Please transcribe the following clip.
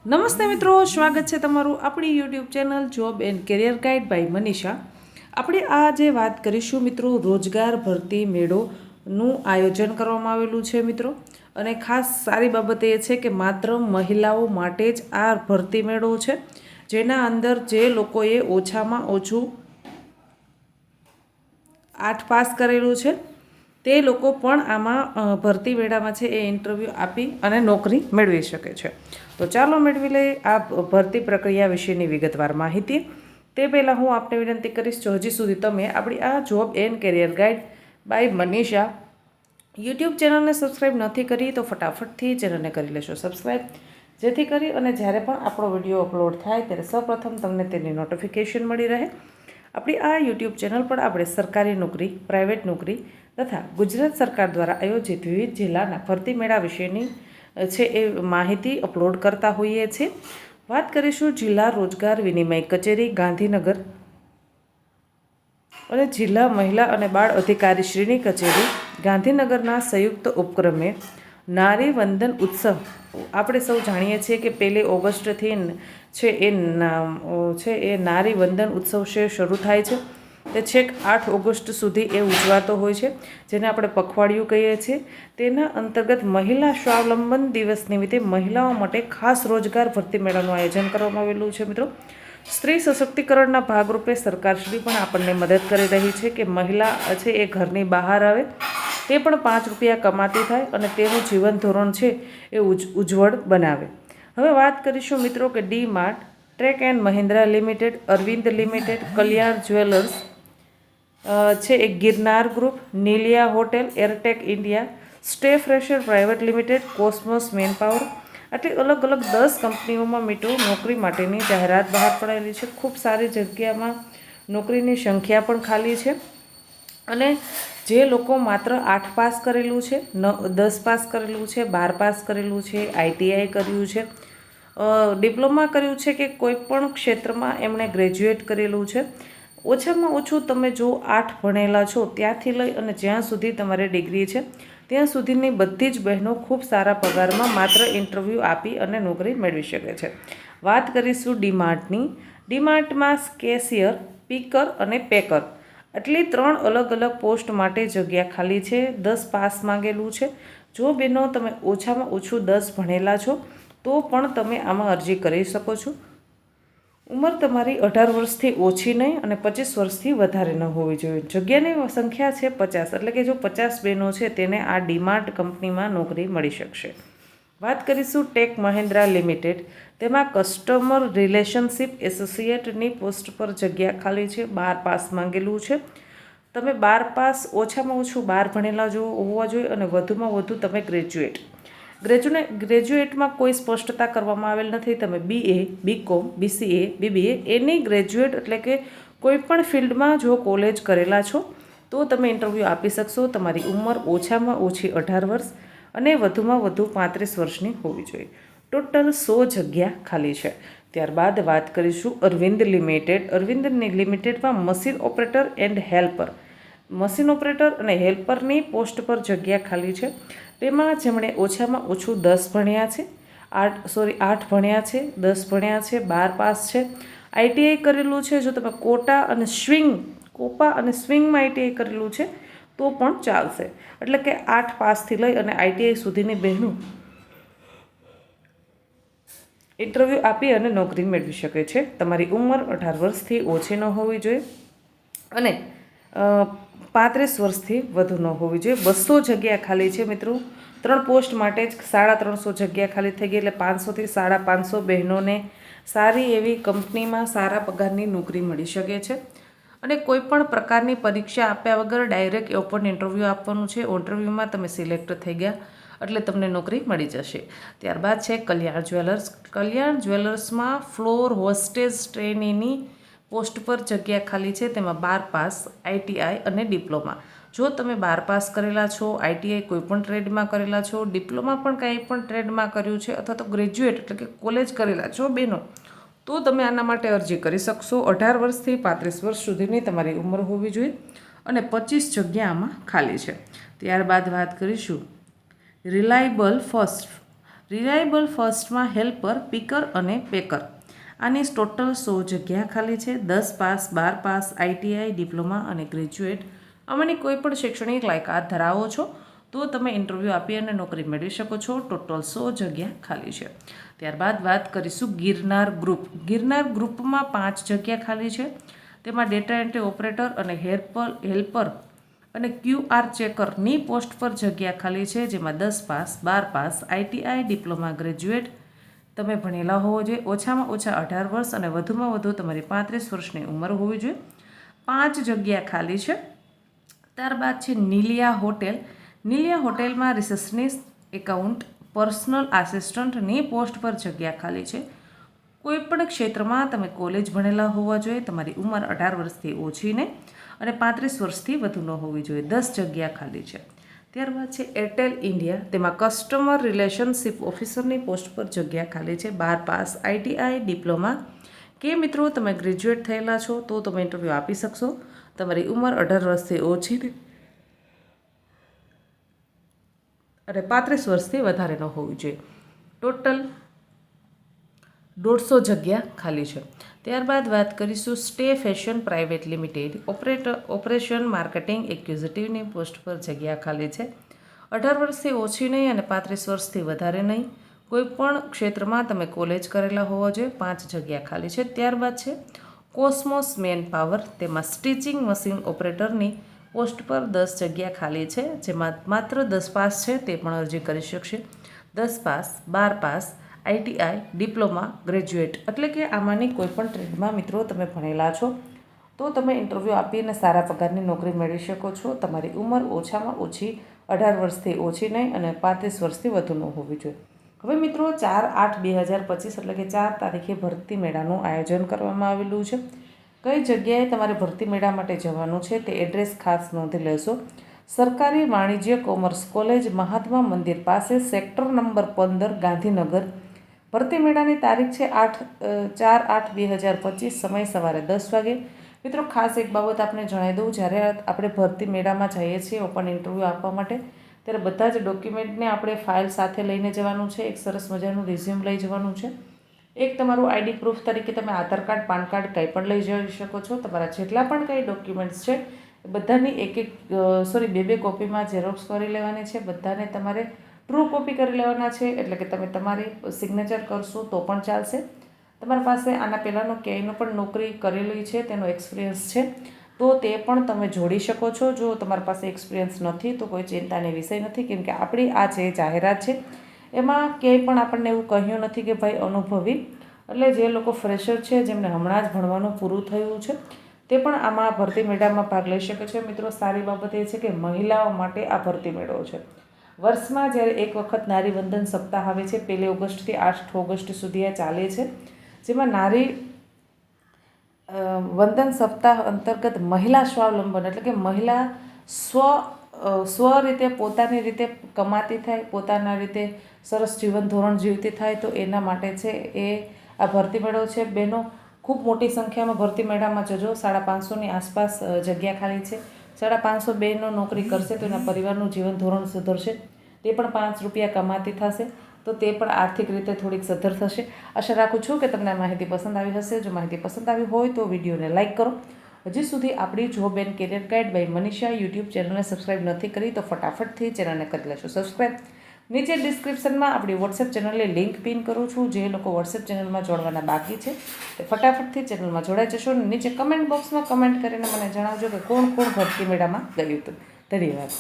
નમસ્તે મિત્રો, સ્વાગત છે તમારું આપણી YouTube channel job and career guide by Manisha. આપણે આજે વાત કરીશું મિત્રો રોજગાર ભરતી મેળોનું આયોજન કરવામાં આવેલું છે મિત્રો. અને ખાસ સારી બાબત એ છે કે માત્ર મહિલાઓ માટે જ આ ભરતી મેળો છે, જેના અંદર જે લોકોએ ઓછામાં ઓછું 8 પાસ કરેલું છે તે લોકો પણ આમાં ભરતી મેળામાં છે એ ઇન્ટરવ્યૂ આપી અને નોકરી મેળવી શકે છે. તો ચાલો મેળવી લઈએ આ ભરતી પ્રક્રિયા વિશેની વિગતવાર માહિતી. તે પહેલાં હું આપને વિનંતી કરીશ, જો હજી સુધી તમે આપણી આ job and career guide by Manisha YouTube ચેનલને સબસ્ક્રાઈબ નથી કરી તો ફટાફટથી ચેનલને કરી લેશો સબસ્ક્રાઈબ, જેથી કરી અને જ્યારે પણ આપણો વિડીયો અપલોડ થાય ત્યારે સૌપ્રથમ તમને તેની નોટિફિકેશન મળી રહે. આપણી આ યુટ્યુબ ચેનલ પર આપણે સરકારી નોકરી, પ્રાઇવેટ નોકરી તથા ગુજરાત સરકાર દ્વારા આયોજિત વિવિધ જિલ્લાના ભરતી મેળા વિશેની છે એ માહિતી અપલોડ કરતા હોઈએ છીએ. વાત કરીશું જિલ્લા રોજગાર વિનિમય કચેરી ગાંધીનગર અને જિલ્લા મહિલા અને બાળ અધિકારીશ્રીની કચેરી ગાંધીનગરના સંયુક્ત ઉપક્રમે નારી વંદન ઉત્સવ આપણે સૌ જાણીએ છીએ કે 1 ઓગસ્ટથી છે એ નારી વંદન ઉત્સવ શરૂ થાય છે. તે છેક 8 ઓગસ્ટ સુધી એ ઉજવાતો હોય છે, જેને આપણે પખવાડિયું કહીએ છીએ. તેના અંતર્ગત મહિલા સ્વાવલંબન દિવસ નિમિત્તે મહિલાઓ માટે ખાસ રોજગાર ભરતી મેળાનું આયોજન કરવામાં આવેલું છે મિત્રો. સ્ત્રી સશક્તિકરણના ભાગરૂપે સરકારશ્રી પણ આપણને મદદ કરી રહી છે કે મહિલા છે એ ઘરની બહાર આવે, તે પણ 5 રૂપિયા કમાતી થાય અને તેનું જીવન ધોરણ છે એ ઉજ્જવળ બનાવે. હવે વાત કરીશું મિત્રો કે D Mart, track and Mahindra limited, Arvind limited, Kalyan jewellers છે એ ગિરનાર ગ્રુપ, નીલિયા hotel, Airtech India, stay fresher private limited, Cosmos manpower, આટલી અલગ અલગ 10 કંપનીઓમાં મિત્રો નોકરી માટેની જાહેરાત બહાર પડાયેલી છે. ખૂબ સારી જગ્યામાં નોકરીની સંખ્યા પણ ખાલી છે. અને જે લોકો માત્ર 8 પાસ કરેલું છે, 10 પાસ કરેલું છે, 12 પાસ કરેલું છે, ITI કર્યું છે, ડિપ્લોમા કર્યું છે કે કોઈ પણ ક્ષેત્રમાં એમણે ગ્રેજ્યુએટ કરેલું છે, ઓછામાં ઓછું તમે જો 8 ભણેલા છો ત્યાંથી લઈ અને જ્યાં સુધી તમારે ડિગ્રી છે ત્યાં સુધીની બધી જ બહેનો ખૂબ સારા પગારમાં માત્ર ઇન્ટરવ્યૂ આપી અને નોકરી મેળવી શકે છે. વાત કરીશું ડીમાર્ટની. ડીમાર્ટમાં કેશિયર, પીકર અને પેકર આટલી 3 અલગ અલગ પોસ્ટ માટે જગ્યા ખાલી છે. 10 પાસ માંગેલું છે. જો બહેનો તમે ઓછામાં ઓછું 10 ભણેલા છો તો પણ તમે આમાં અરજી કરી શકો છો. ઉંમર તમારી 18 વર્ષથી ઓછી નહીં અને 25 વર્ષથી વધારે ન હોવી જોઈએ. જગ્યાની સંખ્યા છે 50, એટલે કે જો 50 બહેનો છે તેને આ ડીમાર્ટ કંપનીમાં નોકરી મળી શકશે. વાત કરીશું ટેક મહિન્દ્રા લિમિટેડ. તેમાં કસ્ટમર રિલેશનશિપ એસોસિએટની પોસ્ટ પર જગ્યા ખાલી છે. 12 પાસ માંગેલું છે. તમે 12 પાસ, ઓછામાં ઓછું 12 ભણેલા હોવા જોઈએ અને વધુમાં વધુ તમે ગ્રેજ્યુએટમાં કોઈ સ્પષ્ટતા કરવામાં આવેલ નથી. તમે BA, BCom, BCA, BBA એની ગ્રેજ્યુએટ એટલે કે કોઈ પણ ફિલ્ડમાં જો કોલેજ કરેલા છો તો તમે ઇન્ટરવ્યૂ આપી શકશો. તમારી ઉંમર ઓછામાં ઓછી 18 વર્ષ અને વધુમાં વધુ 35 વર્ષની હોવી જોઈએ. ટોટલ 100 જગ્યા ખાલી છે. ત્યારબાદ વાત કરીશું અરવિંદ લિમિટેડ. અરવિંદ લિમિટેડમાં machine operator and helper, machine operator અને હેલ્પરની પોસ્ટ પર જગ્યા ખાલી છે. તેમાં જેમણે ઓછામાં ઓછું 10 ભણ્યા છે, 8 ભણ્યા છે, 10 ભણ્યા છે, 12 પાસ છે, ITI કરેલું છે. જો તમે કોપા અને સ્વિંગમાં ITI કરેલું છે તો પણ ચાલશે. એટલે કે 8 પાસથી લઈ અને ITI સુધીની બહેનો ઇન્ટરવ્યૂ આપી અને નોકરી મેળવી શકે છે. તમારી ઉંમર 18 વર્ષથી ઓછી ન હોવી જોઈએ અને 35 વર્ષથી વધુ ન હોવી જોઈએ. 200 જગ્યા ખાલી છે મિત્રો. 3 પોસ્ટ માટે જ 350 જગ્યા ખાલી થઈ ગઈ. એટલે 500 થી 550 બહેનોને સારી એવી કંપનીમાં સારા પગારની નોકરી મળી શકે છે. અને કોઈ પણ પ્રકારની પરીક્ષા આપ્યા વગર ડાયરેક્ટ ઓપન ઇન્ટરવ્યૂ આપવાનું છે. ઇન્ટરવ્યૂમાં તમે સિલેક્ટ થઈ ગયા એટલે તમને નોકરી મળી જશે. ત્યારબાદ છે કલ્યાણ જ્વેલર્સ. કલ્યાણ જ્વેલર્સમાં ફ્લોર હોસ્ટેજ ટ્રેનીની પોસ્ટ પર જગ્યા ખાલી છે. તેમાં 12 પાસ, ITI અને ડિપ્લોમા. જો તમે 12 પાસ કરેલા છો, ITI કોઈપણ ટ્રેડમાં કરેલા છો, ડિપ્લોમા પણ કંઈ પણ ટ્રેડમાં કર્યું છે અથવા તો ગ્રેજ્યુએટ એટલે કે કોલેજ કરેલા છો બહેનો, તો તમે આના માટે અરજી કરી શકશો. 18 વર્ષથી 35 વર્ષ સુધીની તમારી ઉંમર હોવી જોઈએ અને 25 જગ્યા આમાં ખાલી છે. ત્યારબાદ વાત કરીશું રિલાયબલ ફર્સ્ટ. રિલાયબલ ફર્સ્ટમાં હેલ્પર, પિકર અને પેકર. આની ટોટલ 100 જગ્યા ખાલી છે. 10 પાસ, 12 પાસ, ITI, ડિપ્લોમા અને ગ્રેજ્યુએટ આમાંની કોઈ પણ શૈક્ષણિક લાયકાત ધરાવો છો તો તમે ઇન્ટરવ્યૂ આપી અને નોકરી મેળવી શકો છો. ટોટલ 100 જગ્યા ખાલી છે. ત્યારબાદ વાત કરીશું ગિરનાર ગ્રુપ. ગિરનાર ગ્રુપમાં 5 જગ્યા ખાલી છે. તેમાં ડેટા એન્ટ્રી ઓપરેટર અને હેલ્પર અને QR ચેકરની પોસ્ટ પર જગ્યા ખાલી છે, જેમાં 10 pass, 12 pass, ITI, diploma, graduate તમે ભણેલા હોવો જોઈએ. ઓછામાં ઓછા 18 વર્ષ અને વધુમાં વધુ તમારી 35 વર્ષની ઉંમર હોવી જોઈએ. 5 જગ્યા ખાલી છે. ત્યારબાદ છે નીલિયા હોટેલ. નીલિયા હોટેલમાં રિસેપ્શનિસ્ટ, એકાઉન્ટ, પર્સનલ આસિસ્ટન્ટની પોસ્ટ પર જગ્યા ખાલી છે. કોઈપણ ક્ષેત્રમાં તમે કોલેજ ભણેલા હોવા જોઈએ. તમારી ઉંમર 18 વર્ષથી ઓછી નહીં અને 35 વર્ષથી વધુ ન હોવી જોઈએ. 10 જગ્યા ખાલી છે. ત્યારબાદ છે એરટેલ ઇન્ડિયા. તેમાં કસ્ટમર રિલેશનશિપ ઓફિસરની પોસ્ટ પર જગ્યા ખાલી છે. 12 પાસ, ITI, ડિપ્લોમા કે મિત્રો તમે ગ્રેજ્યુએટ થયેલા છો તો તમે ઇન્ટરવ્યૂ આપી શકશો. તમારી ઉંમર 18 વર્ષથી ઓછી અને 35 વર્ષથી વધારે ન હોવી જોઈએ. ટોટલ 150 જગ્યા ખાલી છે. ત્યારબાદ વાત કરીશું stay fashion private limited. Operation marketing એક્ઝિક્યુટિવની પોસ્ટ પર જગ્યા ખાલી છે. 18 વર્ષથી ઓછી નહીં અને 35 વર્ષથી વધારે નહીં. કોઈપણ ક્ષેત્રમાં તમે કોલેજ કરેલા હોવા જોઈએ. 5 જગ્યા ખાલી છે. ત્યારબાદ છે કોસ્મોસ મેન પાવર. તેમાં સ્ટિચિંગ મશીન ઓપરેટરની પોસ્ટ પર 10 જગ્યા ખાલી છે, જેમાં માત્ર 10 પાસ છે તે પણ અરજી કરી શકશે. 10 pass, 12 pass, ITI, diploma, graduate એટલે કે આમાંની કોઈપણ ટ્રેડમાં મિત્રો તમે ભણેલા છો તો તમે ઇન્ટરવ્યૂ આપીને સારા પગારની નોકરી મેળવી શકો છો. તમારી ઉંમર ઓછામાં ઓછી 18 વર્ષથી ઓછી નહીં અને 35 વર્ષથી વધુ ન હોવી જોઈએ. હવે મિત્રો 4/8/2025 એટલે કે 4 તારીખે ભરતી મેળાનું આયોજન કરવામાં આવેલું છે. કઈ જગ્યાએ તમારે ભરતી મેળા માટે જવાનું છે તે એડ્રેસ ખાસ નોંધી લેશો. સરકારી વાણિજ્ય કોમર્સ કોલેજ, મહાત્મા મંદિર પાસે, સેક્ટર નંબર 15, ગાંધીનગર. ભરતી મેળાની તારીખ છે 4/8/2025, સમય સવારે 10 વાગે. મિત્રો ખાસ એક બાબત આપણે જણાવી દઉં, જ્યારે આપણે ભરતી મેળામાં જઈએ છીએ ઓપન ઇન્ટરવ્યૂ આપવા માટે ત્યારે બધા જ ડોક્યુમેન્ટને આપણે ફાઇલ સાથે લઈને જવાનું છે. એક સરસ મજાનું રિઝ્યુમ લઈ જવાનું છે. એક તમારું ID પ્રૂફ તરીકે તમે આધાર કાર્ડ, પાન કાર્ડ કંઈ પણ લઈ જઈ શકો છો. તમારા જેટલા પણ કંઈ ડોક્યુમેન્ટ્સ છે એ બધાની બે કોપીમાં ઝેરોક્સ કરી લેવાની છે. બધાને તમારે ટ્રુ કોપી કરી લેવાના છે, એટલે કે તમે તમારી સિગ્નેચર કરશો તો પણ ચાલશે. તમારી પાસે આના પહેલાંનો ક્યાંયનો પણ નોકરી કરેલી છે તેનો એક્સપિરિયન્સ છે તો તે પણ તમે જોડી શકો છો. જો તમારી પાસે એક્સપિરિયન્સ નથી તો કોઈ ચિંતાનો વિષય નથી, કેમ કે આપણી આ જે જાહેરાત છે એમાં ક્યાંય પણ આપણને એવું કહ્યું નથી કે ભાઈ અનુભવી, એટલે જે લોકો ફ્રેશર છે, જેમને હમણાં જ ભણવાનું પૂરું થયું છે તે પણ આમાં ભરતી મેળામાં ભાગ લઈ શકે છે. મિત્રો સારી બાબત એ છે કે મહિલાઓ માટે આ ભરતી મેળો છે. વર્ષમાં જ્યારે એક વખત નારી વંદન સપ્તાહ આવે છે, 1 ઓગસ્ટથી 8 ઓગસ્ટ સુધી આ ચાલે છે, જેમાં નારી વંદન સપ્તાહ અંતર્ગત મહિલા સ્વાવલંબન એટલે કે મહિલા સ્વ રીતે પોતાની રીતે કમાતી થાય, પોતાના રીતે સરસ જીવન ધોરણ જીવતી થાય, તો એના માટે છે એ આ ભરતી મેળો છે. બહેનો ખૂબ મોટી સંખ્યામાં ભરતી મેળામાં જજો. 550ની આસપાસ જગ્યા ખાલી છે. 550 બહેનો નોકરી કરશે તો એના પરિવારનું જીવન ધોરણ સુધરશે. તે પણ 5 રૂપિયા કમાતી થશે તો તે પણ આર્થિક રીતે થોડીક સદ્ધર થશે. આશા રાખું છું કે તમને આ માહિતી પસંદ આવી હશે. જો માહિતી પસંદ આવી હોય તો વિડીયોને લાઇક કરો. હજી સુધી આપણી job and career guide by Manisha YouTube ચેનલને સબસ્ક્રાઈબ નથી કરી તો ફટાફટથી ચેનલને કરી લેશો સબસ્ક્રાઈબ. નીચે ડિસ્ક્રિપ્શનમાં આપણી વોટ્સએપ ચેનલની લિંક પિન કરું છું. જે લોકો વોટ્સએપ ચેનલમાં જોડવાના બાકી છે તે ફટાફટથી ચેનલમાં જોડાઈ જશો. નીચે કમેન્ટ બોક્સમાં કમેન્ટ કરીને મને જણાવજો કે કોણ ભરતી મેળામાં ગયું હતું. ધન્યવાદ.